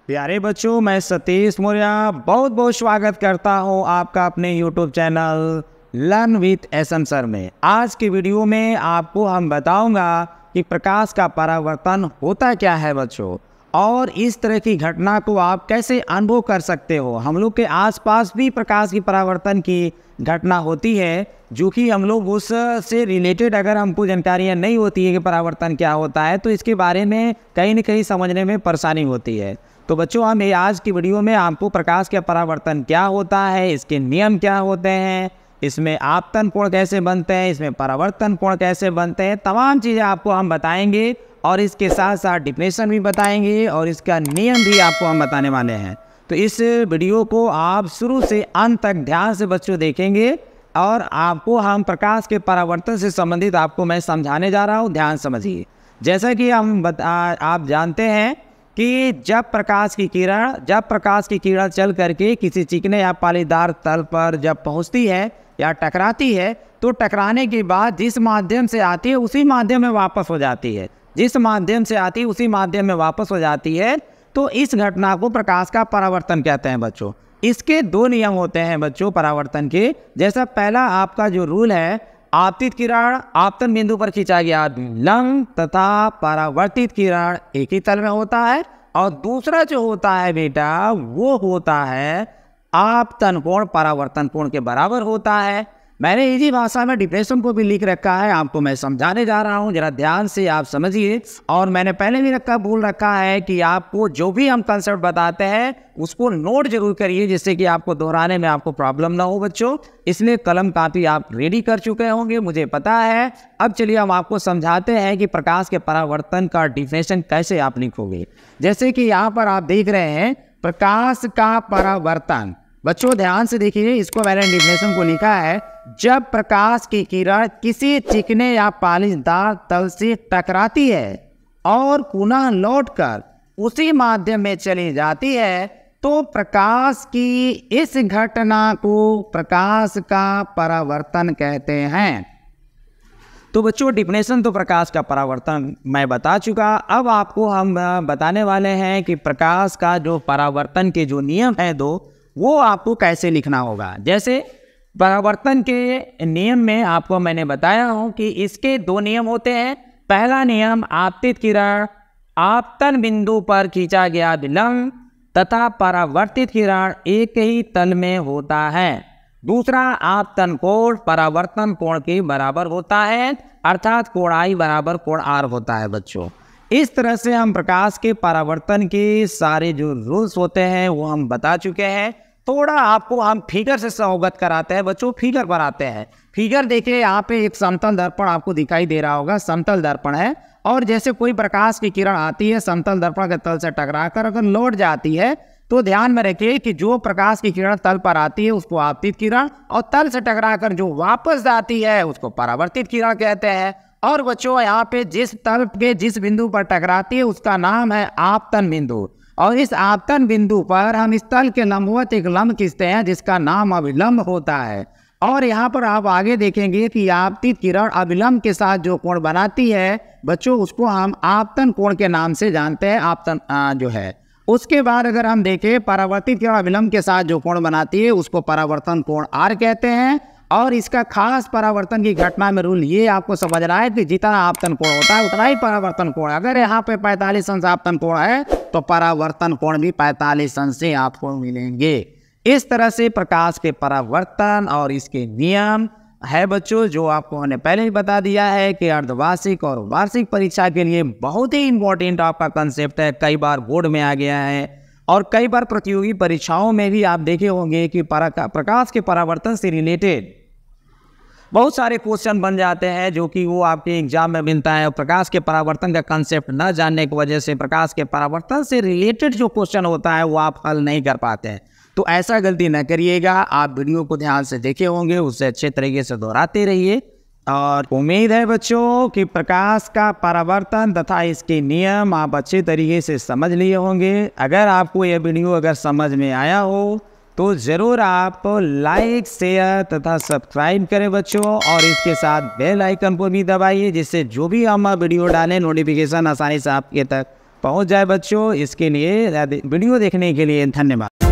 प्यारे बच्चों, मैं सतीश मौर्य बहुत बहुत स्वागत करता हूं आपका अपने YouTube channel learn with SM sir में। आज की वीडियो में आपको हम बताऊंगा कि प्रकाश का परावर्तन होता क्या है बच्चों, और इस तरह की घटना को आप कैसे अनुभव कर सकते हो। हम लोग के आसपास भी प्रकाश की परावर्तन की घटना होती है, जो कि हम लोग उससे रिलेटेड अगर हमको जानकारियाँ नहीं होती है कि परावर्तन क्या होता है, तो इसके बारे में कहीं न कहीं समझने में परेशानी होती है। तो बच्चों, हम आज की वीडियो में आपको प्रकाश का परावर्तन क्या होता है, इसके नियम क्या होते हैं, इसमें आपतन कोण कैसे बनते हैं, इसमें परावर्तन कोण कैसे बनते हैं, तमाम चीज़ें आपको हम बताएंगे और इसके साथ साथ डिफिनेशन भी बताएंगे और इसका नियम भी आपको हम बताने वाले हैं। तो इस वीडियो को आप शुरू से अंत तक ध्यान से बच्चों देखेंगे और आपको हम प्रकाश के परावर्तन से संबंधित आपको मैं समझाने जा रहा हूँ। ध्यान समझिए। जैसा कि आप जानते हैं कि जब प्रकाश की किरण चल करके किसी चिकने या पालीदार तल पर जब पहुंचती है या टकराती है, तो टकराने के बाद जिस माध्यम से आती है उसी माध्यम में वापस हो जाती है। तो इस घटना को प्रकाश का परावर्तन कहते हैं बच्चों। इसके दो नियम होते हैं बच्चों परावर्तन के। जैसा पहला आपका जो रूल है, आपतित किरण आपतन बिंदु पर खींचा गया लंब तथा परावर्तित किरण एक ही तल में होता है, और दूसरा जो होता है बेटा वो होता है आपतन कोण परावर्तन कोण के बराबर होता है। मैंने इसी भाषा में डिफिनेशन को भी लिख रखा है, आपको मैं समझाने जा रहा हूँ, जरा ध्यान से आप समझिए। और मैंने पहले भी बोल रखा है कि आपको जो भी हम कंसेप्ट बताते हैं उसको नोट जरूर करिए, जिससे कि आपको दोहराने में आपको प्रॉब्लम ना हो बच्चों। इसलिए कलम कापी आप रेडी कर चुके होंगे, मुझे पता है। अब चलिए हम आपको समझाते हैं कि प्रकाश के परावर्तन का डिफिनेशन कैसे आप लिखोगे। जैसे कि यहाँ पर आप देख रहे हैं प्रकाश का परावर्तन। बच्चों ध्यान से देखिए, इसको मैंने डिफिनेशन को लिखा है, जब प्रकाश की किरण किसी चिकने या पालिशदार तल से टकराती है और पुनः लौटकर उसी माध्यम में चली जाती है, तो प्रकाश की इस घटना को प्रकाश का परावर्तन कहते हैं। तो बच्चों, डिफिनेशन तो प्रकाश का परावर्तन मैं बता चुका। अब आपको हम बताने वाले हैं कि प्रकाश का जो परावर्तन के जो नियम है वो आपको कैसे लिखना होगा। जैसे परावर्तन के नियम में आपको मैंने बताया हूं कि इसके दो नियम होते हैं। पहला नियम, आपतित किरण आपतन बिंदु पर खींचा गया विलंब तथा परावर्तित किरण एक ही तल में होता है। दूसरा, आपतन कोण परावर्तन कोण के बराबर होता है, अर्थात कोण I बराबर कोण R होता है बच्चों। इस तरह से हम प्रकाश के परावर्तन के सारे जो रूल्स होते हैं वो हम बता चुके हैं। थोड़ा आपको हम फिगर से अवगत कराते हैं बच्चों। फिगर बनाते हैं। फिगर देखिए, यहाँ पे एक समतल दर्पण आपको दिखाई दे रहा होगा, समतल दर्पण है। और जैसे कोई प्रकाश की किरण आती है समतल दर्पण के तल से टकराकर अगर लौट जाती है, तो ध्यान में रखिए कि जो प्रकाश की किरण तल पर आती है उसको आपतित किरण, और तल से टकराकर जो वापस जाती है उसको परावर्तित किरण कहते हैं। और बच्चों, यहाँ पे जिस तल के जिस बिंदु पर टकराती है उसका नाम है आपतन बिंदु, और इस आपतन बिंदु पर हम इस तल के लंबवत एक लंब खींचते हैं जिसका नाम अभिलंब होता है। और यहाँ पर आप आगे देखेंगे कि आपतित किरण अभिलंब के साथ जो कोण बनाती है बच्चों, उसको हम आपतन कोण के नाम से जानते हैं, आपतन जो है। उसके बाद अगर हम देखें परावर्तित किरण अभिलंब के साथ जो कोण बनाती है उसको परावर्तन कोण R कहते हैं। और इसका खास परावर्तन की घटना में रूल ये आपको समझना है कि जितना आपतन कोण होता है उतना ही परावर्तन कोण। अगर यहाँ पे 45 अंश आपतन कोण है तो परावर्तन कोण भी 45 अंश से आपको मिलेंगे। इस तरह से प्रकाश के परावर्तन और इसके नियम है बच्चों, जो आपको मैंने पहले ही बता दिया है कि अर्धवार्षिक और वार्षिक परीक्षा के लिए बहुत ही इंपॉर्टेंट आपका कंसेप्ट है। कई बार बोर्ड में आ गया है और कई बार प्रतियोगी परीक्षाओं में भी आप देखे होंगे कि प्रकाश के परावर्तन से रिलेटेड बहुत सारे क्वेश्चन बन जाते हैं, जो कि वो आपके एग्जाम में मिलता है। और प्रकाश के परावर्तन का कंसेप्ट न जानने की वजह से प्रकाश के परावर्तन से रिलेटेड जो क्वेश्चन होता है वो आप हल नहीं कर पाते हैं। तो ऐसा गलती न करिएगा। आप वीडियो को ध्यान से देखे होंगे, उससे अच्छे तरीके से दोहराते रहिए। और उम्मीद है बच्चों कि प्रकाश का परावर्तन तथा इसके नियम आप अच्छे तरीके से समझ लिए होंगे। अगर आपको यह वीडियो अगर समझ में आया हो तो ज़रूर आप लाइक, शेयर तथा सब्सक्राइब करें बच्चों, और इसके साथ बेल आइकन को भी दबाइए, जिससे जो भी हम वीडियो डालें नोटिफिकेशन आसानी से आपके तक पहुंच जाए बच्चों। इसके लिए वीडियो देखने के लिए धन्यवाद।